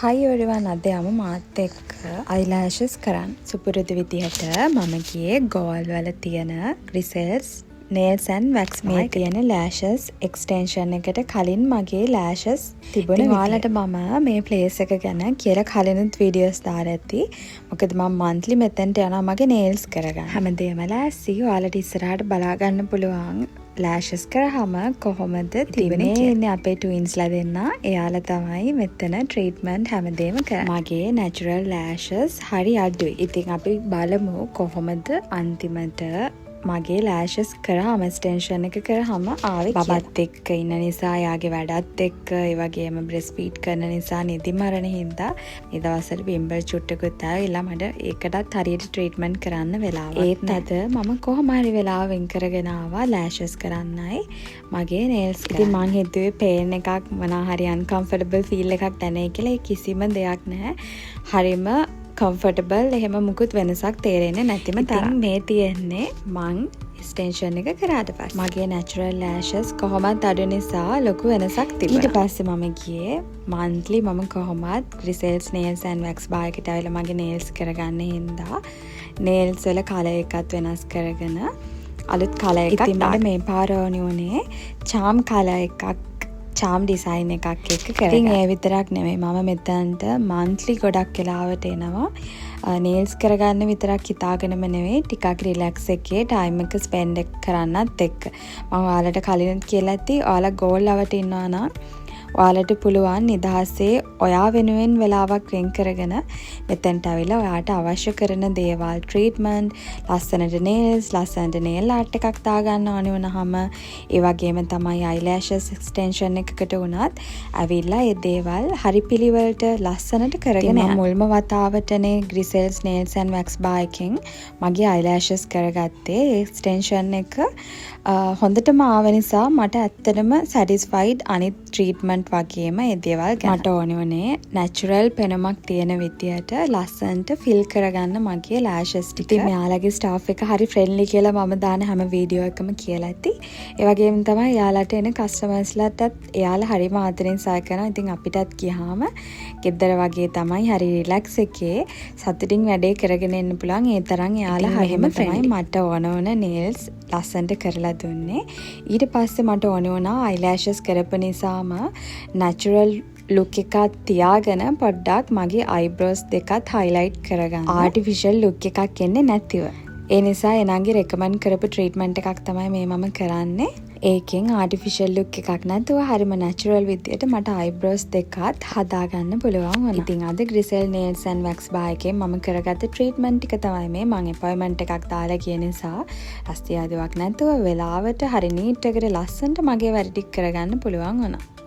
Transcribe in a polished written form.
Hi everyone, අද යමු මාත් එක්ක eyelashes කරන්න. සුපුරුදු විදිහට මම ගියේ goal වල තියෙන Grisel's nails and wax මේ තියෙන lashes extension එකට කලින් මගේ lashes තිබුණ විදිහට මම මේ place එක ගැන කියලා කලිනුත් videos දාලා ඇති. මොකද මම monthly මෙතනට යනවා මගේ nails කරගන්න. හැමදේම ලෑස්ති. ඔයාලට ඉස්සරහට බලා ගන්න පුළුවන්. lashes කරාම කොහොමද තිබුණේ ඉන්නේ අපේ twins-ලා දෙන්න. එයාලා තමයි මෙතන treatment හැමදේම කරන්නේ. මගේ natural lashes හරි අඩුයි. ඉතින් අපි බලමු කොහොමද අන්තිමට මගේ lashes කරාම extension එක කරාම ආවේ බබත් එක්ක ඉන්න නිසා යාගේ වැඩත් එක්ක ඒ වගේම breastfeed කරන නිසා නිදි මරණ හින්දා මේ දවස්වල pimple චුට්ටකුත් ආවිලා මට ඒකටත් හරියට treatment කරන්න වෙලාවක් ඒත් අද මම කොහොම හරි වෙලාව වෙන් කරගෙන ආවා lashes කරන්නයි මගේ nails ඉතින් මං හිතුවේ pain එකක් මොනවා හරි uncomfortable feel එකක් දැනෙයි කියලා ඒ කිසිම දෙයක් නැහැ හරිම comfortable එහෙම මුකුත් වෙනසක් තේරෙන්නේ නැතිම තරම් මේ තියෙන්නේ මං extension එක කරාට පස්සේ මගේ natural lashes කොහොමද අඩු නිසා ලොකු වෙනසක් තිබුණා ඊට පස්සේ මම ගියේ monthly මම කොහොමද Grisel's nails and wax bar එකට ආවිලා මගේ nails කරගන්න හින්දා nails වල color එකත් වෙනස් කරගෙන අලුත් color එකක් මම මේ පාර ඕනේ charm color එකක් charm design එකක් එක්ක කරගන්න. ඉතින් ඒ විතරක් නෙමෙයි මම මෙතනට monthly ගොඩක් වෙලාවට එනවා. nails කරගන්න විතරක් හිතාගෙනම නෙවෙයි ටිකක් relax එකේ time එක spend කරන්නත් එක්ක. මම ඔයාලට කලිනුත් කියලා ඇති ඔයාලා goal ලවට ඉන්නවා නම් ඔයාලට පුළුවන් නිදහසේ ඔයා වෙනුවෙන් වෙලාවක් වෙන් කරගෙන මෙතෙන්ට ආවිලා ඔයාට අවශ්‍ය කරන දේවල් treatment ලස්සනට nails ලස්සනට nail art එකක් දාගන්න ඕනේ වුණාම ඒ වගේම තමයි eyelashes extension එකකට උනත් ආවිලා ඒ දේවල් හරි පිළිවෙලට ලස්සනට කරගෙන යන්න මුල්ම වතාවටනේ Grisel's nails and wax bar එකෙන් මගේ eyelashes කරගත්තේ extension එක හොඳටම ආව නිසා මට ඇත්තටම satisfied අනිත් treatment වගේම ඒ දේවල් ගැන මට ඕනේ වුණේ natural පෙනුමක් තියෙන විදියට ලස්සනට fill කරගන්න මගේ lashes ටික. ඉතින් මෙයාලගේ staff එක හරි friendly කියලා මම දාන හැම වීඩියෝ එකම කියලා ඇති. ඒ වගේම තමයි එයාලට එන customers ලටත් එයාලා හරිම ආදරෙන් සාය කරනවා. ඉතින් අපිටත් ගියාම ගෙදර වගේ තමයි හරි relax එකේ සතුටින් වැඩේ කරගෙන යන්න පුළුවන්. ඒ තරම් එයාලා හරිම friendly. මට ඕන nails ලස්සනට කරලා දුන්නේ. ඊට පස්සේ මට ඕන වුණා eyelashes කරපු නිසාම natural look එකක් තියාගෙන පොඩ්ඩක් මගේ eyebrows දෙකත් highlight කරගන්න. artificial look එකක් එන්නේ නැතිව. ඒ නිසා එනංගි recommend කරපු treatment එකක් තමයි මේ මම කරන්නේ. ඒකෙන් artificial look එකක් නැතුව හරිම natural විදියට මට eyebrows දෙකත් හදාගන්න පුළුවන් වුණා. ඉතින් අද Grisel's nails and wax bar එකෙන් මම කරගත්ත treatment ටික තමයි මේ මම appointment එකක් දාලා ගිය නිසා රස්තියාදුවක් නැතුව වෙලාවට හරි neat එකට ලස්සනට මගේ වැඩ ටික කරගන්න පුළුවන් වුණා.